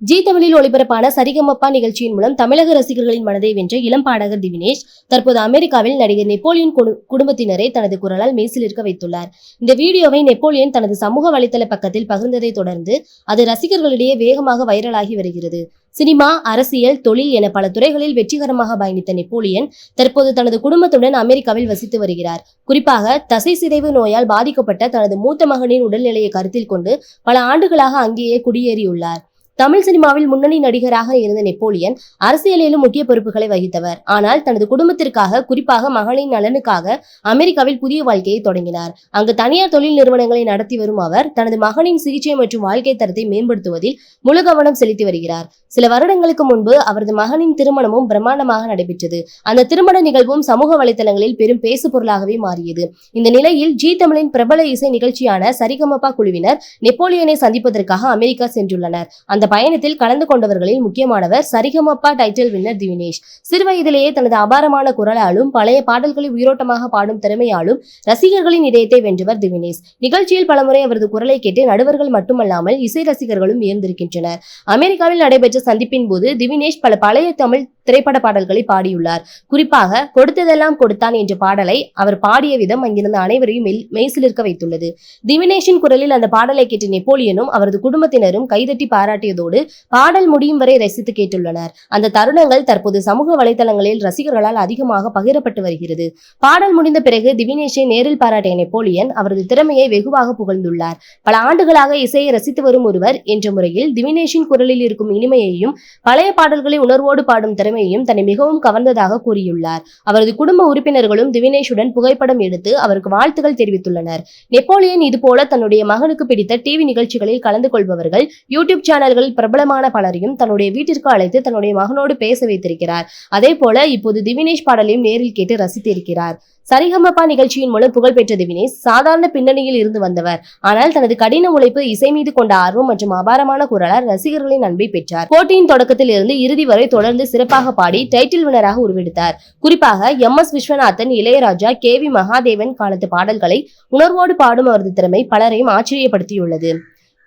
G தமிழில் ஒளிபரப்பான சரிகமப்பா நிகழ்ச்சியின் மூலம் தமிழக ரசிகர்களின் மனதை வென்ற இளம் பாடகர் திவினேஷ் தற்போது அமெரிக்காவில் நடிகர் நெப்போலியன் குடும்பத்தினரை தனது குரலால் மெய்சிலிருக்க வைத்துள்ளார். இந்த வீடியோவை நெப்போலியன் தனது சமூக வலைதள பக்கத்தில் பகிர்ந்ததை தொடர்ந்து அது ரசிகர்களிடையே வேகமாக வைரலாகி வருகிறது. சினிமா, அரசியல், தொழில் என பல துறைகளில் வெற்றிகரமாக பயணித்த நெப்போலியன் தற்போது தனது குடும்பத்துடன் அமெரிக்காவில் வசித்து வருகிறார். குறிப்பாக தசை சிதைவு நோயால் பாதிக்கப்பட்ட தனது மூத்த மகனின் உடல்நிலையை கருத்தில் கொண்டு பல ஆண்டுகளாக அங்கேயே குடியேறியுள்ளார். தமிழ் சினிமாவில் முன்னணி நடிகராக இருந்த நெப்போலியன் அரசியலிலும் முக்கிய பொறுப்புகளை வகித்தவர். ஆனால் தனது குடும்பத்திற்காக, குறிப்பாக மகளின் நலனுக்காக அமெரிக்காவில் புதிய வாழ்க்கையை தொடங்கினார். அங்கு தனியார் தொழில் நிறுவனங்களை நடத்தி வரும் அவர் தனது மகனின் சிகிச்சை மற்றும் வாழ்க்கை தரத்தை மேம்படுத்துவதில் முழு கவனம் செலுத்தி வருகிறார். சில வருடங்களுக்கு முன்பு அவரது மகனின் திருமணமும் பிரம்மாண்டமாக நடைபெற்றது. அந்த திருமண நிகழ்வும் சமூக வலைதளங்களில் பெரும் பேசு பொருளாகவே மாறியது. இந்த நிலையில் ஜி தமிழின் பிரபல இசை நிகழ்ச்சியான சரிகமப்பா குழுவினர் நெப்போலியனை சந்திப்பதற்காக அமெரிக்கா சென்றுள்ளனர். அந்த பயணத்தில் கலந்து கொண்டவர்களில் முக்கியமானவர் சரிகமப்பா டைட்டில் வின்னர் திவினேஷ். சிறுவயதிலேயே தனது அபாரமான குரலாலும் பழைய பாடல்களை உயிரோட்டமாக பாடும் திறமையாலும் ரசிகர்களின் இதயத்தை வென்றவர் திவினேஷ். நிகழ்ச்சியில் பலமுறை அவரது குரலை கேட்டு நடுவர்கள் மட்டுமல்லாமல் இசை ரசிகர்களும் வியந்திருக்கின்றனர். அமெரிக்காவில் நடைபெற்ற சந்திப்பின் போது திவினேஷ் பல பழைய தமிழ் திரைப்பட பாடல்களை பாடியுள்ளார். குறிப்பாக கொடுத்ததெல்லாம் கொடுத்தான் என்ற பாடலை அவர் பாடிய விதம் அங்கிருந்த அனைவரையும் மெய்சிலிருக்க வைத்துள்ளது. திவினேஷின் குரலில் அந்த பாடலை கேட்ட நெப்போலியனும் அவரது குடும்பத்தினரும் கைதட்டி பாராட்டியதோடு பாடல் முடியும் வரை ரசித்து கேட்டுள்ளனர். அந்த தருணங்கள் தற்போது சமூக வலைதளங்களில் ரசிகர்களால் அதிகமாக பகிரப்பட்டு வருகிறது. பாடல் முடிந்த பிறகு திவினேஷை நேரில் பாராட்டிய நெப்போலியன் அவரது திறமையை வெகுவாக புகழ்ந்துள்ளார். பல ஆண்டுகளாக இசையை ரசித்து வரும் ஒருவர் என்ற முறையில் திவினேஷின் குரலில் இருக்கும் இனிமையையும் பழைய பாடல்களை உணர்வோடு பாடும் திறமையையும் தன்னை மிகவும் கவர்ந்ததாக கூறியுள்ளார். அவரது குடும்ப உறுப்பினர்களும் திவினேஷுடன் புகைப்படம் எடுத்து அவருக்கு வாழ்த்துக்கள் தெரிவித்துள்ளனர். நெப்போலியன் இதுபோல தன்னுடைய மகனுக்கு பிடித்த டிவி நிகழ்ச்சிகளில் கலந்து கொள்பவர்கள், யூடியூப் சேனல்களில் பிரபலமான பலரையும் தன்னுடைய வீட்டிற்கு அழைத்து தன்னுடைய மகனோடு பேச வைத்திருக்கிறார். அதே போல இப்போது திவினேஷ் பாடலையும் நேரில் கேட்டு ரசித்திருக்கிறார். சரிகமப்பா நிகழ்ச்சியின் மூலம் புகழ்பெற்ற திவினேஷ் சாதாரண பின்னணியில் இருந்து வந்தவர். ஆனால் தனது கடின உழைப்பு, இசை மீது கொண்ட ஆர்வம் மற்றும் அபாரமான குரலால் ரசிகர்களின் அன்பை பெற்றார். போட்டியின் தொடக்கத்தில் இருந்து இறுதி வரை தொடர்ந்து சிறப்பாக பாடி டைட்டில் வினராக உருவெடுத்தார். குறிப்பாக MS விஸ்வநாதன், இளையராஜா, KV மகாதேவன் காலத்து பாடல்களை உணர்வோடு பாடும் அவரது திறமை பலரையும் ஆச்சரியப்படுத்தியுள்ளது.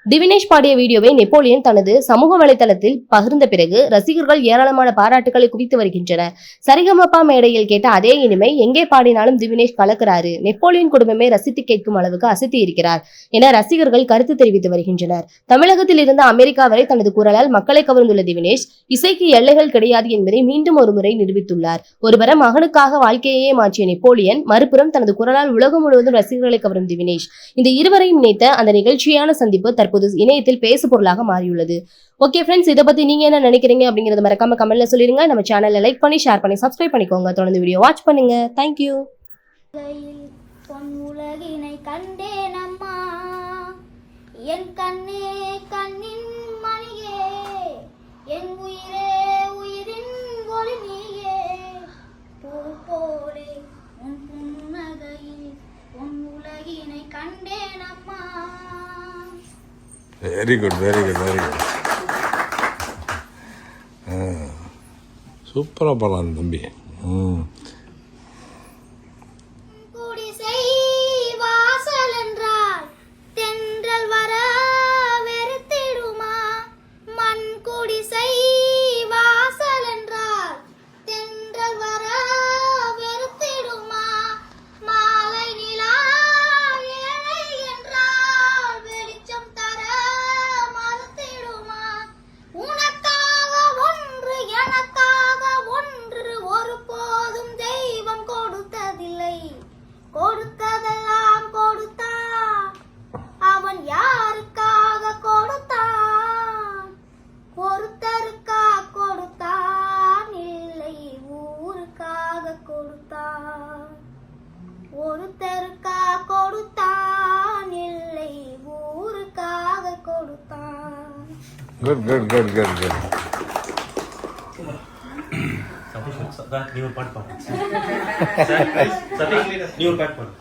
திவினேஷ் பாடிய வீடியோவை நெப்போலியன் தனது சமூக வலைதளத்தில் பகிர்ந்த பிறகு ரசிகர்கள் ஏராளமான பாராட்டுகளை குவித்து வருகின்றனர். சரிகமப்பா மேடையில் கேட்ட அதே இனிமை எங்கே பாடினாலும் திவினேஷ் கலக்கிறாரு, நெப்போலியன் குடும்பமே ரசித்து கேட்கும் அளவுக்கு அசத்தி இருக்கிறார் என ரசிகர்கள் கருத்து தெரிவித்து வருகின்றனர். தமிழகத்தில் இருந்து அமெரிக்கா வரை தனது குரலால் மக்களை கவர்ந்துள்ள திவினேஷ் இசைக்கு எல்லைகள் கிடையாது என்பதை மீண்டும் ஒரு முறை நிரூபித்துள்ளார். ஒருபுறம் மகனுக்காக வாழ்க்கையே மாற்றிய நெப்போலியன், மறுபுறம் தனது குரலால் உலகம் முழுவதும் ரசிகர்களை கவரும் திவினேஷ். இந்த இருவரையும் இணைத்த அந்த நிகழ்ச்சியான சந்திப்பு இணையத்தில் பேசு பொருளாக மாறியுள்ளது. ஓகே ஃப்ரெண்ட்ஸ், இதை பத்தி நீங்க என்ன நினைக்கிறீங்க அப்படிங்கறத மறக்காம கமெண்ட்ல சொல்லிருங்க. நம்ம சேனலை லைக் பண்ணி, ஷேர் பண்ணி, சப்ஸ்கிரைப் பண்ணிக்கோங்க. தொடர்ந்து வீடியோ வாட்ச் பண்ணுங்க. தேங்க்யூ. உலகினை கண்டேன் அம்மா, என் கண்ணே கண்ணின் மணியே, என் உயிரே உயிரின் ஒளி நீயே, பூ போலே உன் புன்னகையில் உன் உலகினை கண்டேன் அம்மா. Very good, very good, very good. சூப்பராக பாடலாம் தம்பி. குடிசை வாசல் என்றால் தென்றல் வர வெறுத்திடுமா, மண் குடிசை வாசல் என்றால் தென்றல் வர வெறுத்திடுமா, மாலை நிலா ஏழை என்றால் வெளிச்சம் தர மறுத்திடுமா, உனக்காக ஒன்று எனக்காக ஒன்று ஒருபோதும் தெய்வம் கொடுத்ததில்லை, கொடுத்ததெல்லாம் கொடுத்தான், அவன் யாருக்காக கொடுத்தான், ஒருத்தருக்கா கொடுத்தான், இல்லை ஊருக்காக கொடுத்தான், ஒருத்தருக்கா கொடுத்தான், இல்லை ஊருக்காக கொடுத்தான். Good, good, good, good, good. Satish நீ ஒரு பாட்டு பாடு. சதீஷ் நீ ஒரு பாட்டு பாடு.